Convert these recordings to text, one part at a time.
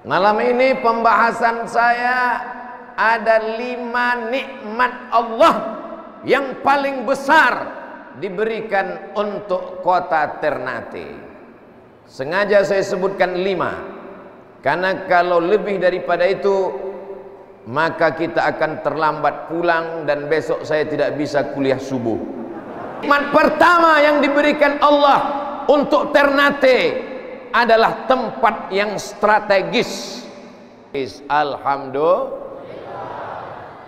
Malam ini pembahasan saya ada 5 nikmat Allah yang paling besar diberikan untuk kota Ternate. Sengaja saya sebutkan 5, karena kalau lebih daripada itu maka kita akan terlambat pulang dan besok saya tidak bisa kuliah subuh. Nikmat pertama yang diberikan Allah untuk Ternate adalah tempat yang strategis. Alhamdulillah.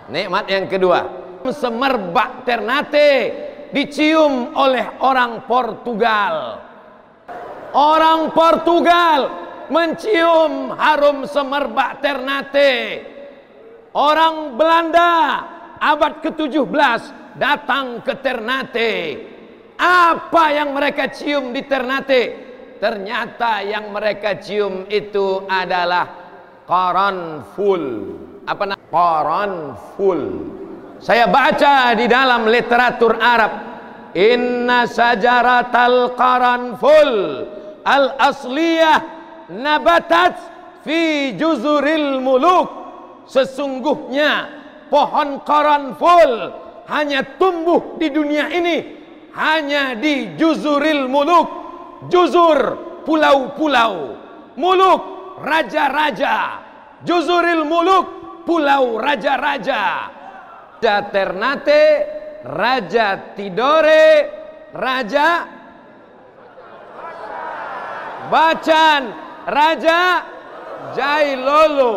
Nikmat yang kedua, semerbak Ternate dicium oleh orang Portugal. Orang Portugal mencium harum semerbak Ternate. Orang Belanda abad ke-17 datang ke Ternate. Apa yang mereka cium di Ternate? Ternyata yang mereka cium itu adalah qaranful. Apa namanya? Qaranful. Saya baca di dalam literatur Arab, inna sajaratal qaranful al asliyah nabatat fi juzuril muluk. Sesungguhnya pohon qaranful hanya tumbuh di dunia ini hanya di juzuril muluk. Juzur, pulau-pulau. Muluk, raja-raja. Juzuril muluk, pulau raja-raja. Raja Ternate, Raja Tidore, Raja Bacan, Raja Jailolo.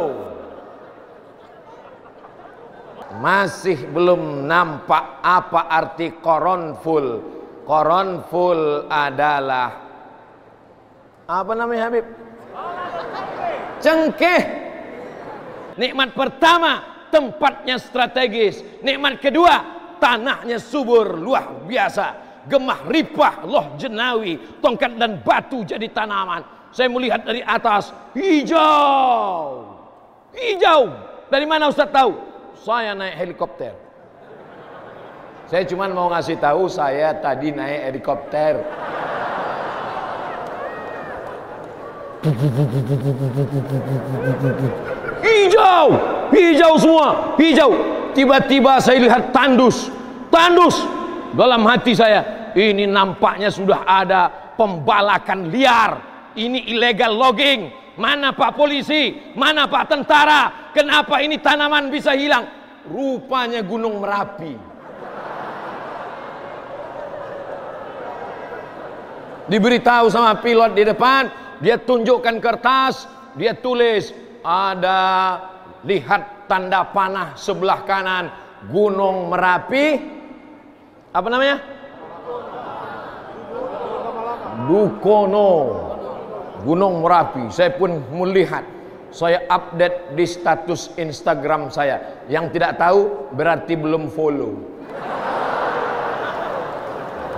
Masih belum nampak apa arti qaranful. Qaranful adalah apa namanya Habib? Cengkeh. Nikmat pertama, tempatnya strategis. Nikmat kedua, tanahnya subur luar biasa. Gemah ripah, loh jenawi, tongkat dan batu jadi tanaman. Saya melihat dari atas, hijau. Hijau. Dari mana Ustaz tahu? Saya naik helikopter. Saya cuma mau ngasih tahu saya tadi naik helikopter. Hijau, hijau semua, hijau. Tiba-tiba saya lihat tandus, tandus. Dalam hati saya, ini nampaknya sudah ada pembalakan liar. Ini illegal logging. Mana Pak polisi? Mana Pak tentara? Kenapa ini tanaman bisa hilang? Rupanya Gunung Merapi. Diberitahu sama pilot di depan, dia tunjukkan kertas, dia tulis ada, lihat tanda panah sebelah kanan Gunung Merapi. Apa namanya? Dukono. Gunung Merapi. Saya pun melihat, saya update di status Instagram saya. Yang tidak tahu berarti belum follow.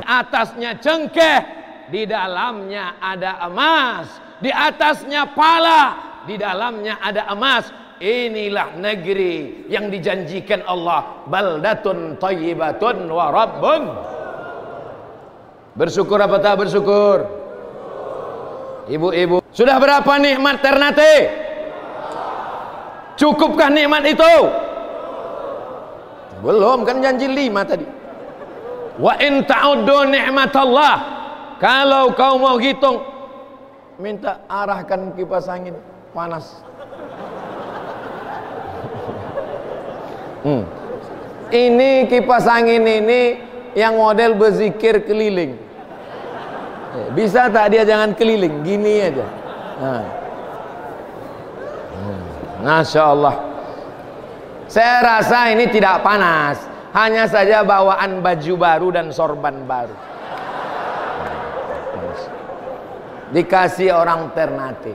Atasnya cengkeh, di dalamnya ada emas. Di atasnya pala, di dalamnya ada emas. Inilah negeri yang dijanjikan Allah. Baldatun thayyibatun wa rabbun. Bersyukur apa tak bersyukur? Ibu-ibu, sudah berapa nikmat Ternate? Cukupkah nikmat itu? Belum, kan janji 5 tadi. Wa in ta'uddu ni'matallah. Kalau kau mau hitung, minta arahkan kipas angin panas. Ini kipas angin ini yang model berzikir keliling. Bisa tak dia jangan keliling, gini aja. Masya Allah. Saya rasa ini tidak panas, hanya saja bawaan baju baru dan sorban baru. Dikasih orang Ternate.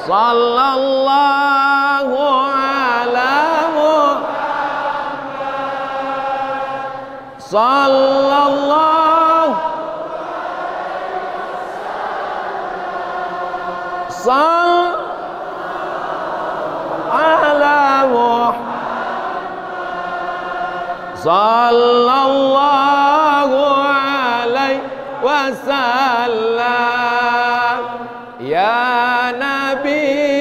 Sallallahu ala Muhammad. Sallallahu ala Muhammad. Sallallahu alaihi wasallam. Ya Nabi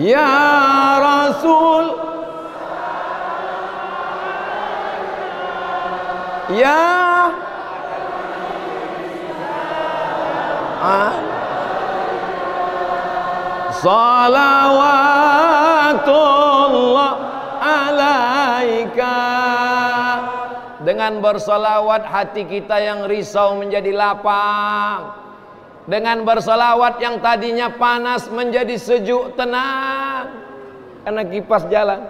Ya Rasul, ya salawatullah alaika. Dengan bersolawat hati kita yang risau menjadi lapang. Dengan bersolawat yang tadinya panas menjadi sejuk, tenang. Karena kipas jalan.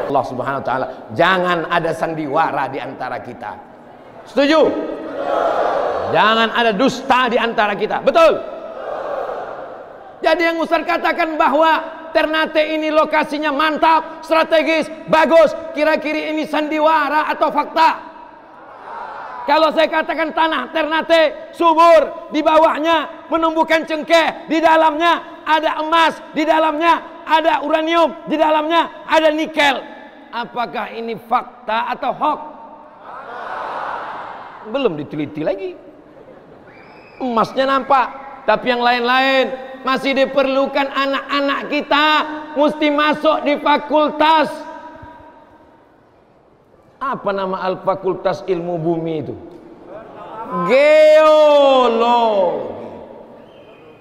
Allah Subhanahu wa taala, jangan ada sandiwara di antara kita. Setuju? Jangan ada dusta di antara kita. Betul? Jadi yang Ustaz katakan bahwa Ternate ini lokasinya mantap, strategis, bagus, kira-kira ini sandiwara atau fakta? Kalau saya katakan tanah Ternate subur, di bawahnya menumbuhkan cengkeh, di dalamnya ada emas, di dalamnya ada uranium, di dalamnya ada nikel. Apakah ini fakta atau hoax? Belum diteliti lagi. Emasnya nampak, tapi yang lain-lain masih diperlukan. Anak-anak kita mesti masuk di fakultas. Apa nama fakultas ilmu bumi itu?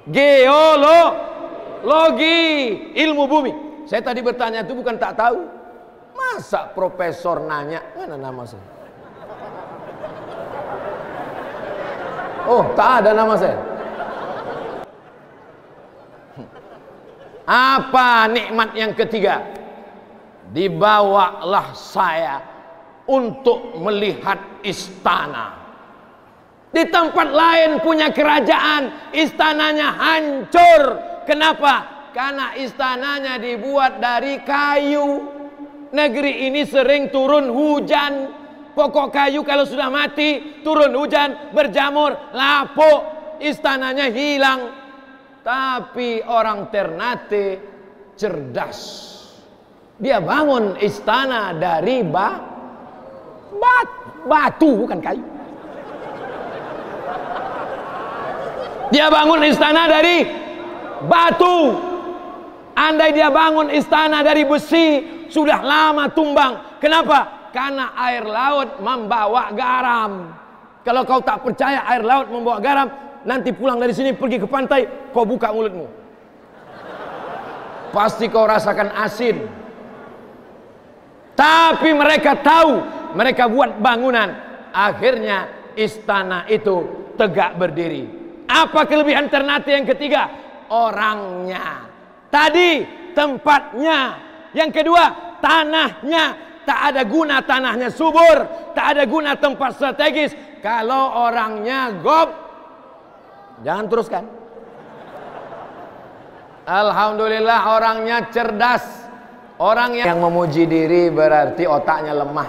Geologi, ilmu bumi. Saya tadi bertanya itu bukan tak tahu. Masa profesor nanya, mana nama saya? Oh, tak ada nama saya. Apa nikmat yang ketiga? Dibawalah saya untuk melihat istana. Di tempat lain punya kerajaan, istananya hancur. Kenapa? Karena istananya dibuat dari kayu. Negeri ini sering turun hujan. Pokok kayu kalau sudah mati, turun hujan, berjamur, lapuk, istananya hilang. Tapi orang Ternate cerdas. Dia bangun istana dari batu, bukan kayu. Dia bangun istana dari batu. Andai dia bangun istana dari besi, sudah lama tumbang. Kenapa? Karena air laut membawa garam. Kalau kau tak percaya air laut membawa garam, nanti pulang dari sini pergi ke pantai, kau buka mulutmu. Pasti kau rasakan asin. Tapi mereka tahu, mereka buat bangunan. Akhirnya istana itu tegak berdiri. Apa kelebihan Ternate yang ketiga? Orangnya. Tadi tempatnya. Yang kedua tanahnya. Tak ada guna tanahnya subur, tak ada guna tempat strategis kalau orangnya gob. Jangan teruskan. Alhamdulillah orangnya cerdas. Orang yang memuji diri berarti otaknya lemah.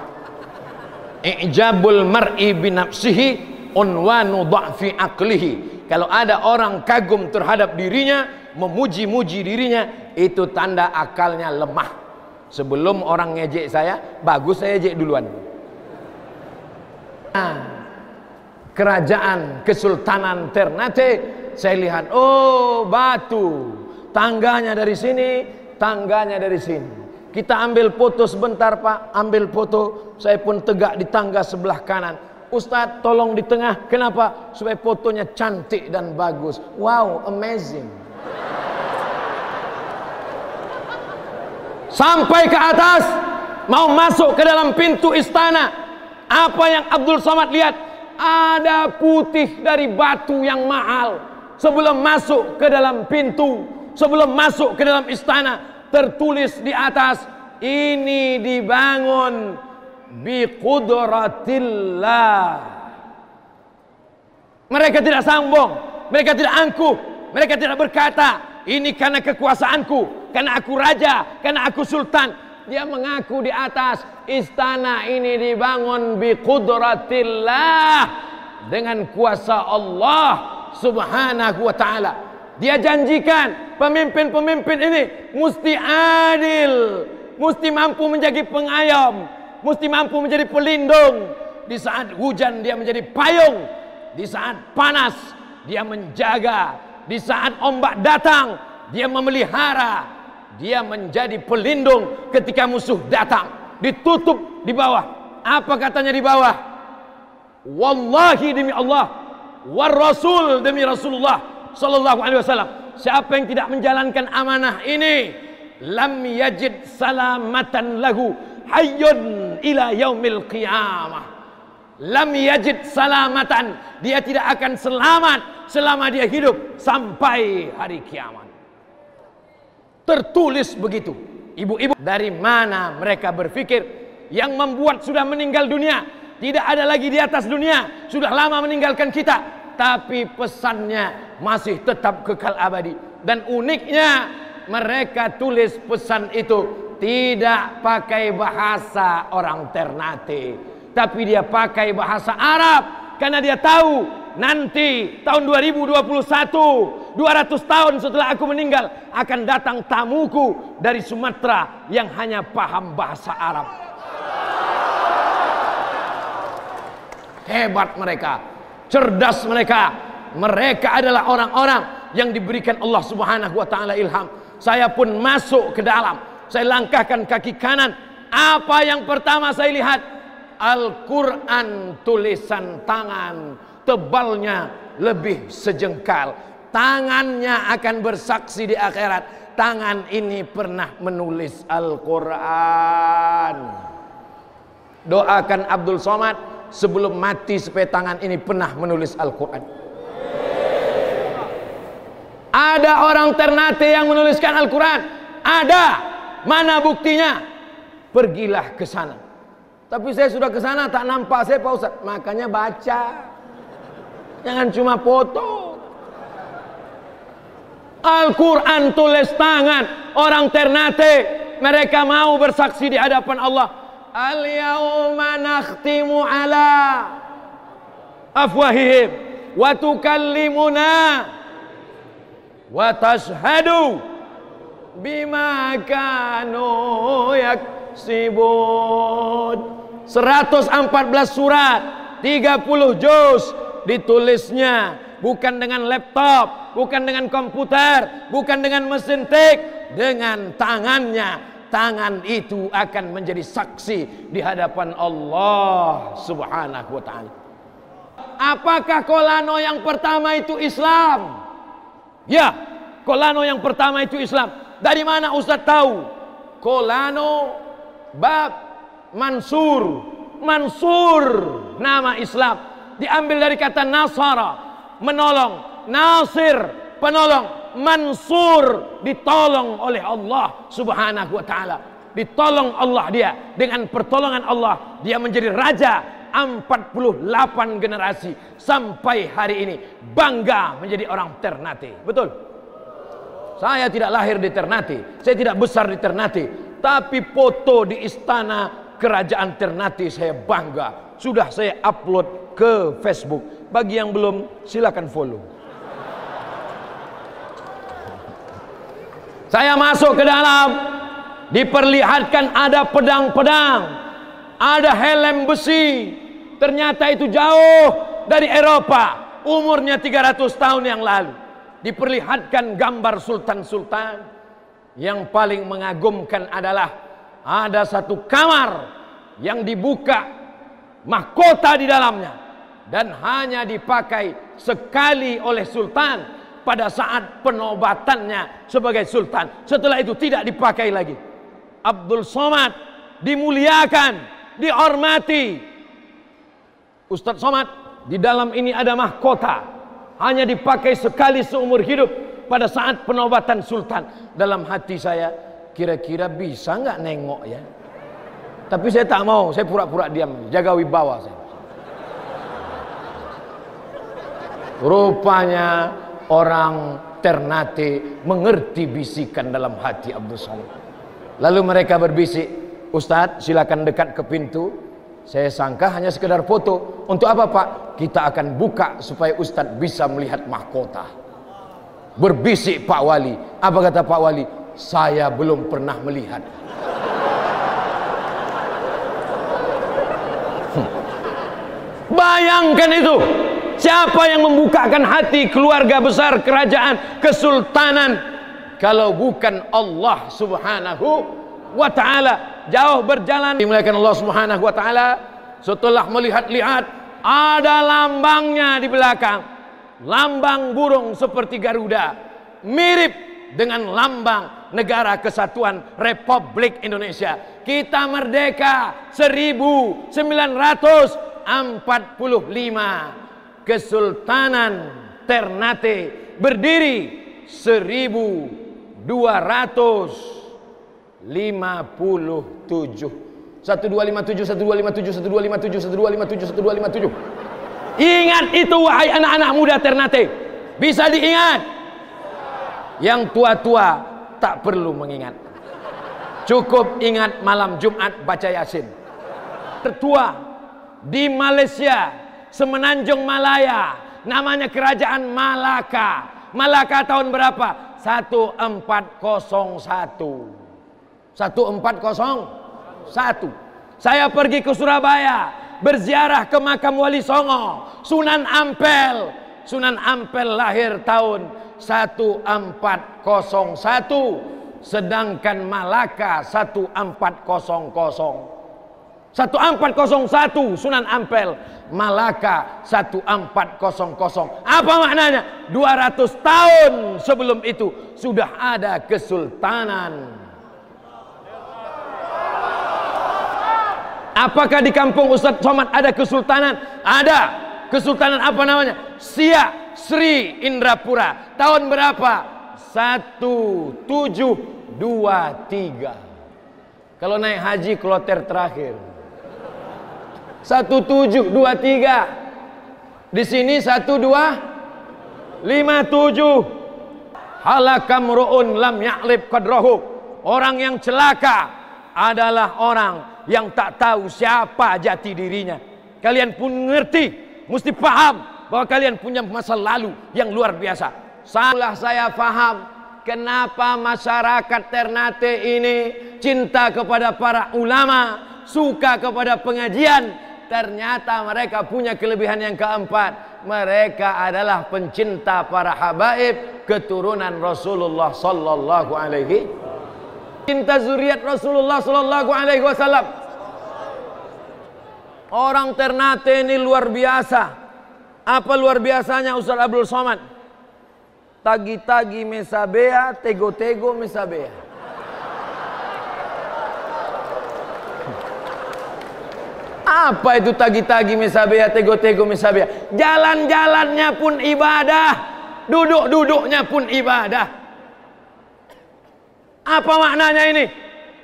Ijabul mar'i binafsihi unwanu dha'fi aqlihi. Kalau ada orang kagum terhadap dirinya, memuji-muji dirinya, itu tanda akalnya lemah. Sebelum orang ngejek saya, bagus saya ejek duluan. Kerajaan Kesultanan Ternate, saya lihat, oh batu, tangganya dari sini, tangganya dari sini. Kita ambil foto sebentar Pak, ambil foto. Saya pun tegak di tangga sebelah kanan. Ustadz tolong di tengah, kenapa? Supaya fotonya cantik dan bagus. Wow, amazing. Sampai ke atas, mau masuk ke dalam pintu istana. Apa yang Abdul Somad lihat? Ada putih dari batu yang mahal. Sebelum masuk ke dalam pintu, sebelum masuk ke dalam istana, tertulis di atas, ini dibangun bi qudratillah. Mereka tidak sombong, mereka tidak angkuh, mereka tidak berkata, ini karena kekuasaanku, karena aku raja, karena aku sultan. Dia mengaku di atas, istana ini dibangun bi qudratillah, dengan kuasa Allah Subhanahu wa ta'ala. Dia janjikan pemimpin-pemimpin ini mesti adil, mesti mampu menjadi pengayom, mesti mampu menjadi pelindung. Di saat hujan dia menjadi payung, di saat panas dia menjaga Di saat ombak datang, dia memelihara, dia menjadi pelindung ketika musuh datang. Ditutup di bawah. Apa katanya di bawah? Wallahi demi Allah, war Rasul demi Rasulullah sallallahu alaihi wasallam, siapa yang tidak menjalankan amanah ini, lam yajid salamatan lahu hayyun ila yaumil qiyamah. Lam yajid salamatan, dia tidak akan selamat selama dia hidup sampai hari kiamat. Tertulis begitu. Ibu-ibu, dari mana mereka berpikir yang membuat sudah meninggal dunia, tidak ada lagi di atas dunia, sudah lama meninggalkan kita, tapi pesannya masih tetap kekal abadi. Dan uniknya, mereka tulis pesan itu tidak pakai bahasa orang Ternate, tapi dia pakai bahasa Arab, karena dia tahu nanti tahun 2021, 200 tahun setelah aku meninggal, akan datang tamuku dari Sumatera yang hanya paham bahasa Arab. Hebat mereka, cerdas mereka. Mereka adalah orang-orang yang diberikan Allah Subhanahu wa taala ilham. Saya pun masuk ke dalam, saya langkahkan kaki kanan. Apa yang pertama saya lihat? Al-Quran tulisan tangan, tebalnya lebih sejengkal. Tangannya akan bersaksi di akhirat, tangan ini pernah menulis Al-Quran. Doakan Abdul Somad sebelum mati supaya tangan ini pernah menulis Al-Quran. Ada orang Ternate yang menuliskan Al-Quran? Ada. Mana buktinya? Pergilah ke sana. Tapi saya sudah ke sana tak nampak saya Pak Ustaz. Makanya baca. Jangan cuma foto. Al-Quran tulis tangan orang Ternate. Mereka mau bersaksi di hadapan Allah. Al-yawma nakhtimu ala afwahihim wa tukallimuna wa tashhadu bima kanu yaksibun. 114 surat, 30 juz ditulisnya, bukan dengan laptop, bukan dengan komputer, bukan dengan mesin tik, dengan tangannya. Tangan itu akan menjadi saksi di hadapan Allah Subhanahu wa taala. Apakah Kolano yang pertama itu Islam? Ya, Kolano yang pertama itu Islam. Dari mana Ustaz tahu? Kolano bab Mansur. Mansur nama Islam diambil dari kata Nasara, menolong. Nasir, penolong. Mansur, ditolong oleh Allah Subhanahu wa taala. Ditolong Allah dia, dengan pertolongan Allah dia menjadi raja 48 generasi sampai hari ini, bangga menjadi orang Ternate. Betul? Saya tidak lahir di Ternate, saya tidak besar di Ternate, tapi foto di istana kerajaan Ternate saya bangga. Sudah saya upload ke Facebook. Bagi yang belum, silakan follow. Saya masuk ke dalam, diperlihatkan ada pedang-pedang, ada helm besi. Ternyata itu jauh dari Eropa, umurnya 300 tahun yang lalu. Diperlihatkan gambar sultan-sultan. Yang paling mengagumkan adalah ada satu kamar yang dibuka, mahkota di dalamnya, dan hanya dipakai sekali oleh sultan pada saat penobatannya sebagai sultan. Setelah itu tidak dipakai lagi. Abdul Somad dimuliakan, dihormati. Ustadz Somad, di dalam ini ada mahkota, hanya dipakai sekali seumur hidup pada saat penobatan sultan. Dalam hati saya, kira-kira bisa nggak nengok ya? Tapi saya tak mau, saya pura-pura diam, jaga wibawa saya. Rupanya orang Ternate mengerti bisikan dalam hati Abdul Somad. Lalu mereka berbisik, Ustadz silakan dekat ke pintu. Saya sangka hanya sekedar foto. Untuk apa Pak? Kita akan buka supaya Ustadz bisa melihat mahkota. Berbisik Pak Wali. Apa kata Pak Wali? Saya belum pernah melihat. Bayangkan itu. Siapa yang membukakan hati keluarga besar kerajaan kesultanan kalau bukan Allah Subhanahu wa ta'ala? Jauh berjalan dimuliakan Allah Subhanahu wa ta'ala, setelah melihat-lihat ada lambangnya di belakang, lambang burung seperti Garuda, mirip dengan lambang Negara Kesatuan Republik Indonesia. Kita merdeka 1945. Kesultanan Ternate berdiri 1257. 1257. Ingat itu wahai anak-anak muda Ternate. Bisa diingat. Yang tua-tua tak perlu mengingat. Cukup ingat malam Jumat baca Yasin. Tertua di Malaysia, Semenanjung Malaya, namanya Kerajaan Malaka. Malaka tahun berapa? 1401. 1401. Saya pergi ke Surabaya, berziarah ke makam Wali Songo, Sunan Ampel. Sunan Ampel lahir tahun 1401, sedangkan Malaka 1400. 1401 Sunan Ampel, Malaka 1400. Apa maknanya? 200 tahun sebelum itu sudah ada kesultanan. Apakah di kampung Ustadz Somad ada kesultanan? Ada. Kesultanan apa namanya? Siak Sri Indrapura. Tahun berapa? 1723. Kalau naik haji kloter terakhir 1723. Di sini 1257. Halakam ru'un lam ya'lib qadrahu. Orang yang celaka adalah orang yang tak tahu siapa jati dirinya. Kalian pun ngerti, mesti paham bahwa kalian punya masa lalu yang luar biasa. Setelah saya paham kenapa masyarakat Ternate ini cinta kepada para ulama, suka kepada pengajian. Ternyata mereka punya kelebihan yang keempat. Mereka adalah pencinta para habaib, keturunan Rasulullah sallallahu alaihi. Cinta zuriat Rasulullah sallallahu alaihi wasallam. Orang Ternate ini luar biasa. Apa luar biasanya Ustaz Abdul Somad? Tagi-tagi mesabea, tego-tego mesabea. Apa itu tagi-tagi mesabea, tego-tego mesabea? Jalan-jalannya pun ibadah, duduk-duduknya pun ibadah. Apa maknanya ini?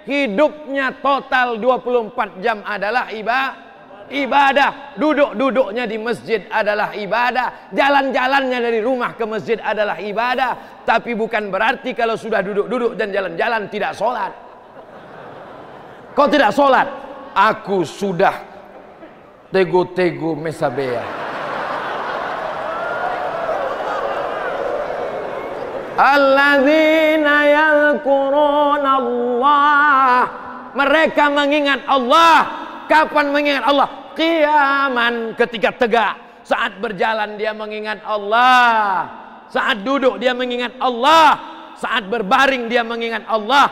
Hidupnya total 24 jam adalah ibadah. Duduk-duduknya di masjid adalah ibadah. Jalan-jalannya dari rumah ke masjid adalah ibadah. Tapi bukan berarti kalau sudah duduk-duduk dan jalan-jalan tidak sholat. Kau tidak sholat? Aku sudah tego-tego mesabea. Alladzina yadhkuruna Allah. Mereka mengingat Allah. Kapan mengingat Allah? Qiyaman, ketika tegak. Saat berjalan dia mengingat Allah. Saat duduk dia mengingat Allah. Saat berbaring dia mengingat Allah.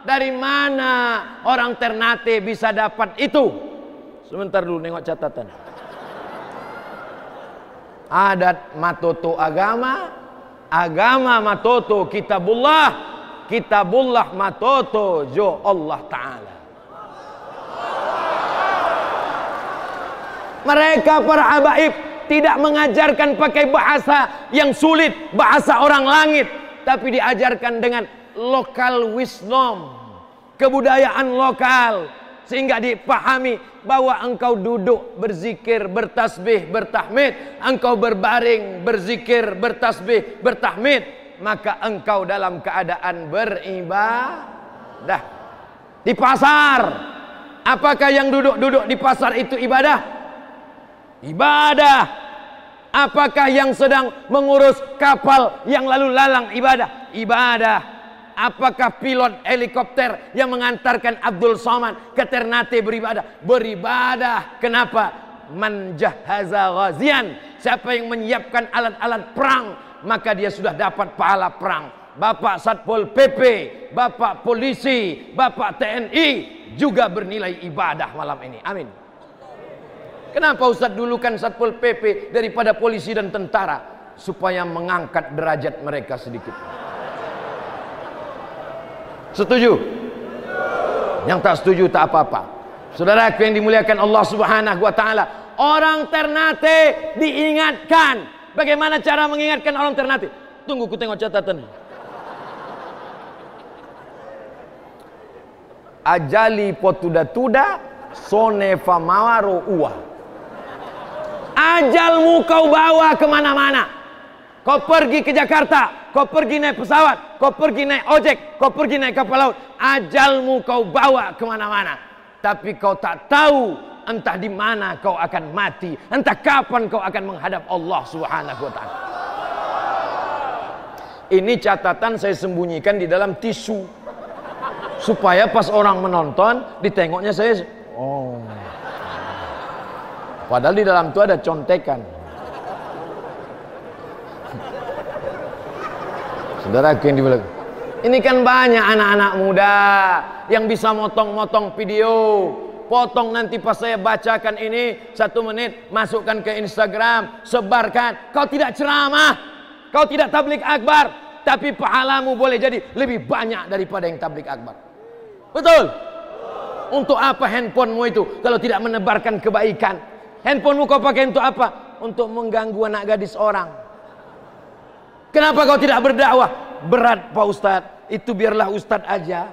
Dari mana orang Ternate bisa dapat itu? Sebentar dulu nengok catatan. Adat Matoto agama, agama Matoto kitabullah, kitabullah Matoto jo Allah Ta'ala. Mereka para habaib tidak mengajarkan pakai bahasa yang sulit, bahasa orang langit, tapi diajarkan dengan lokal wisdom, kebudayaan lokal, sehingga dipahami bahwa engkau duduk berzikir, bertasbih, bertahmid, engkau berbaring berzikir, bertasbih, bertahmid, maka engkau dalam keadaan beribadah. Di pasar, apakah yang duduk-duduk di pasar itu ibadah? Ibadah. Apakah yang sedang mengurus kapal yang lalu lalang ibadah? Ibadah. Apakah pilot helikopter yang mengantarkan Abdul Somad ke Ternate beribadah? Beribadah. Kenapa? Man jahaza ghazian. Siapa yang menyiapkan alat-alat perang, maka dia sudah dapat pahala perang. Bapak Satpol PP, Bapak Polisi, Bapak TNI juga bernilai ibadah malam ini. Amin. Kenapa Ustadz dulukan Satpol PP daripada polisi dan tentara? Supaya mengangkat derajat mereka sedikit. Setuju? Yang tak setuju tak apa-apa. Saudaraku yang dimuliakan Allah Subhanahu wa taala, orang Ternate diingatkan. Bagaimana cara mengingatkan orang Ternate? Tunggu ku tengok catatan. Ajali potuda-tuda sone famawaro uwa. Ajalmu kau bawa kemana-mana. Kau pergi ke Jakarta, kau pergi naik pesawat, kau pergi naik ojek, kau pergi naik kapal laut. Ajalmu kau bawa kemana-mana. Tapi kau tak tahu entah di mana kau akan mati, entah kapan kau akan menghadap Allah Subhanahu wa taala. Ini catatan saya sembunyikan di dalam tisu supaya pas orang menonton ditengoknya saya. Oh. Padahal di dalam itu ada contekan. Saudara yang dibilang, ini kan banyak anak-anak muda yang bisa motong-motong video, potong nanti pas saya bacakan ini 1 menit, masukkan ke Instagram, sebarkan. Kau tidak ceramah, kau tidak tablik akbar, tapi pahalamu boleh jadi lebih banyak daripada yang tablik akbar. Betul? Untuk apa handphonemu itu kalau tidak menebarkan kebaikan? Handphonemu kau pakai untuk apa? Untuk mengganggu anak gadis orang. Kenapa kau tidak berdakwah? Berat Pak Ustadz, itu biarlah Ustadz aja.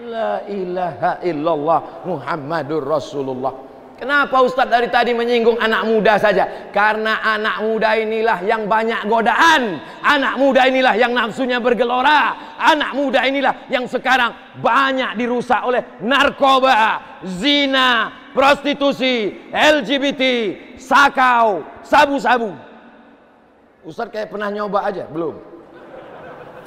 La ilaha illallah Muhammadur Rasulullah. Kenapa Ustadz dari tadi menyinggung anak muda saja? Karena anak muda inilah yang banyak godaan. Anak muda inilah yang nafsunya bergelora. Anak muda inilah yang sekarang banyak dirusak oleh narkoba, zina, prostitusi, LGBT, sakau, sabu-sabu. Ustadz kayak pernah nyoba aja? Belum.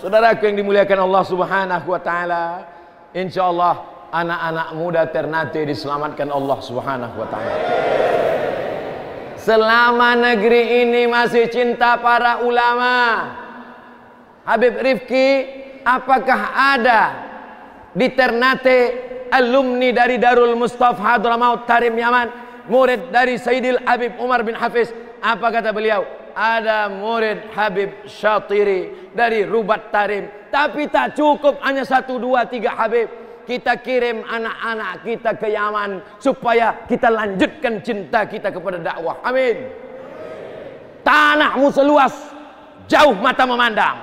Saudaraku yang dimuliakan Allah Subhanahu wa taala, insyaallah anak-anak muda Ternate diselamatkan Allah Subhanahu wa taala. Selama negeri ini masih cinta para ulama, Habib Rifki, apakah ada di Ternate alumni dari Darul Mustafa Hadramaut Tarim Yaman, murid dari Sayyidil Habib Umar bin Hafiz? Apa kata beliau? Ada murid Habib Syatiri dari Rubat Tarim. Tapi tak cukup hanya 1, 2, 3 Habib. Kita kirim anak-anak kita ke Yaman supaya kita lanjutkan cinta kita kepada dakwah. Amin. Tanahmu seluas jauh mata memandang,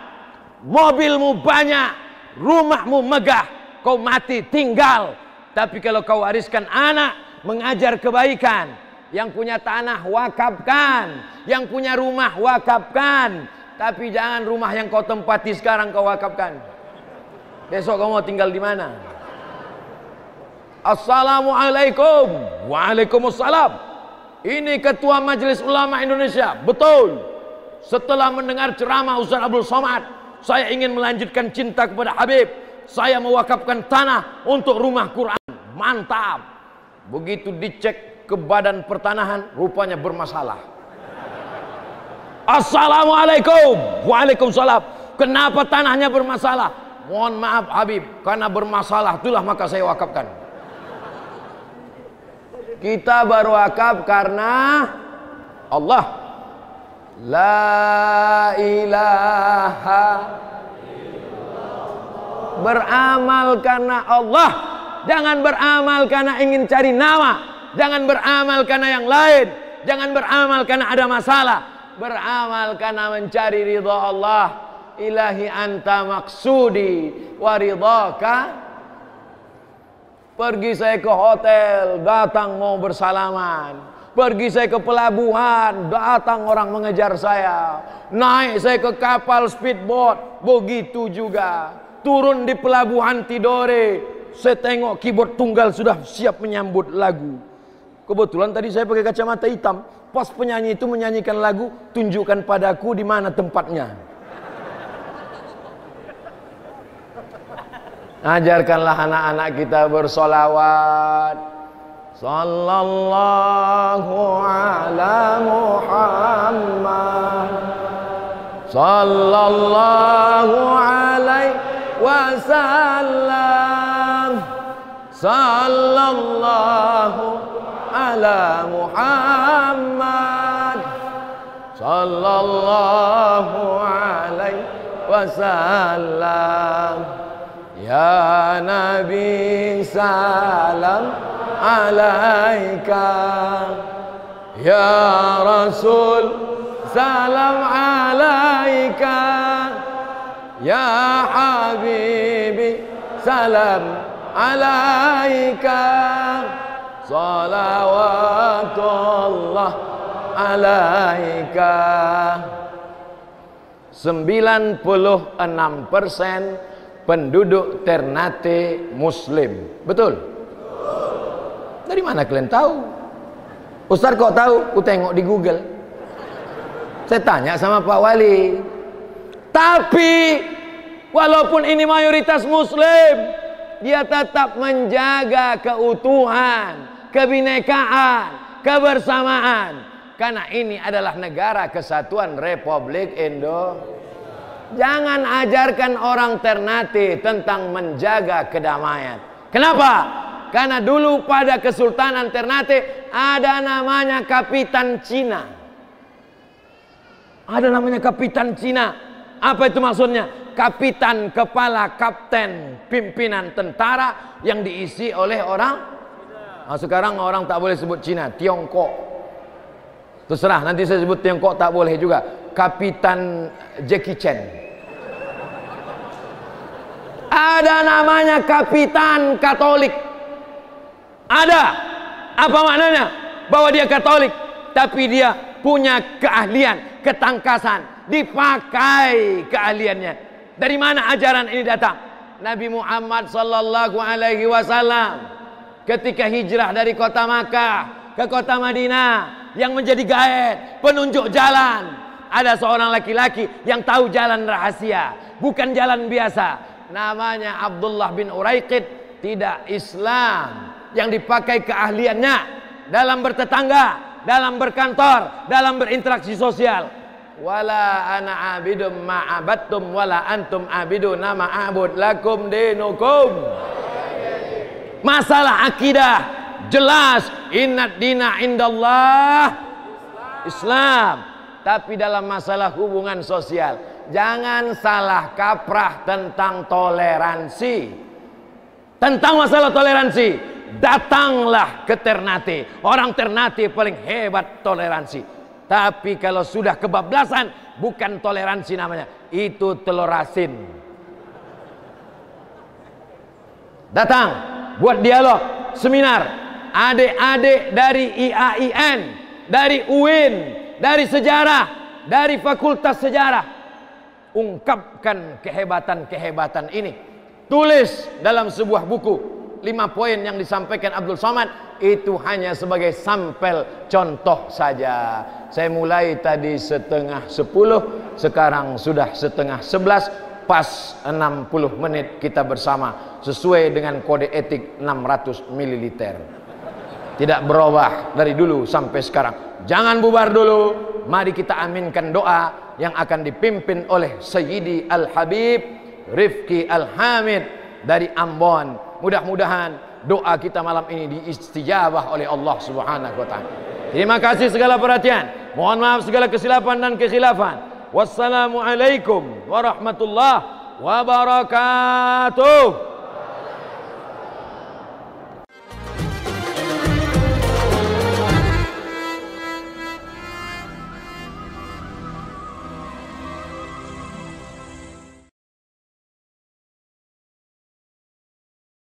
mobilmu banyak, rumahmu megah, kau mati tinggal. Tapi kalau kau wariskan anak mengajar kebaikan, yang punya tanah wakafkan, yang punya rumah wakafkan. Tapi jangan rumah yang kau tempati sekarang kau wakafkan. Besok kau mau tinggal di mana? Assalamualaikum. Waalaikumsalam. Ini Ketua Majelis Ulama Indonesia. Betul. Setelah mendengar ceramah Ustaz Abdul Somad, saya ingin melanjutkan cinta kepada Habib. Saya mewakafkan tanah untuk rumah Quran. Mantap. Begitu dicek ke badan pertanahan, rupanya bermasalah. Assalamualaikum. Waalaikumsalam. Kenapa tanahnya bermasalah? Mohon maaf Habib, karena bermasalah itulah maka saya wakafkan. Kita baru wakaf karena Allah. La ilaha illallah. Beramal karena Allah. Jangan beramal karena ingin cari nama. Jangan beramal karena yang lain. Jangan beramal karena ada masalah. Beramal karena mencari ridha Allah. Ilahi anta maksudi wa ridhaka. Pergi saya ke hotel, datang mau bersalaman. Pergi saya ke pelabuhan, datang orang mengejar saya. Naik saya ke kapal speedboat, begitu juga. Turun di pelabuhan Tidore, saya tengok keyboard tunggal sudah siap menyambut lagu. Kebetulan tadi saya pakai kacamata hitam. Pas penyanyi itu menyanyikan lagu, tunjukkan padaku di mana tempatnya. Ajarkanlah anak-anak kita bersolawat. Sallallahu ala Muhammad. Sallallahu alaihi wasallam. Sallallahu ala Muhammad. Sallallahu alaihi wasallam. Ya Nabi salam alaika. Ya Rasul salam alaika. Ya Habibi salam alaika. Salawatullah alaika. 96% penduduk Ternate Muslim. Betul? Dari mana kalian tahu? Ustaz kok tahu? Ku tengok di Google. Saya tanya sama Pak Wali. Tapi walaupun ini mayoritas Muslim, dia tetap menjaga keutuhan, kebinekaan, kebersamaan. Karena ini adalah negara kesatuan Republik Indonesia. Jangan ajarkan orang Ternate tentang menjaga kedamaian. Kenapa? Karena dulu pada Kesultanan Ternate ada namanya Kapitan Cina. Ada namanya Kapitan Cina. Apa itu maksudnya? Kapitan, kepala, kapten, pimpinan tentara yang diisi oleh orang. Nah, sekarang orang tak boleh sebut Cina, Tiongkok. Terserah, nanti saya sebut Tiongkok tak boleh juga. Kapitan Jackie Chan. Ada namanya Kapitan Katolik. Ada. Apa maknanya? Bahwa dia Katolik, tapi dia punya keahlian, ketangkasan, dipakai keahliannya. Dari mana ajaran ini datang? Nabi Muhammad sallallahu alaihi wasallam ketika hijrah dari kota Makkah ke kota Madinah, yang menjadi guide, penunjuk jalan, ada seorang laki-laki yang tahu jalan rahasia, bukan jalan biasa. Namanya Abdullah bin Uraiqid. Tidak Islam, yang dipakai keahliannya dalam bertetangga, dalam berkantor, dalam berinteraksi sosial. Wala ana abidum ma'abattum wala antum abiduna ma'abud lakum dinukum. Masalah akidah jelas, innad dina indallah Islam. Tapi dalam masalah hubungan sosial, jangan salah kaprah tentang toleransi. Tentang masalah toleransi, datanglah ke Ternate. Orang Ternate paling hebat toleransi. Tapi kalau sudah kebablasan, bukan toleransi namanya, itu telur asin. Datang buat dialog, seminar. Adik-adik dari IAIN, dari UIN, dari sejarah, dari Fakultas Sejarah, ungkapkan kehebatan-kehebatan ini. Tulis dalam sebuah buku. 5 poin yang disampaikan Abdul Somad itu hanya sebagai sampel contoh saja. Saya mulai tadi 9:30, sekarang sudah 10:30, pas 60 menit kita bersama sesuai dengan kode etik 600 ml. Tidak berubah dari dulu sampai sekarang. Jangan bubar dulu. Mari kita aminkan doa yang akan dipimpin oleh Sayyidi Al-Habib Rifki Al-Hamid dari Ambon. Mudah-mudahan doa kita malam ini diistijabah oleh Allah Subhanahu wa ta'ala. Terima kasih segala perhatian. Mohon maaf segala kesilapan dan kekhilafan. Wassalamualaikum warahmatullahi wabarakatuh.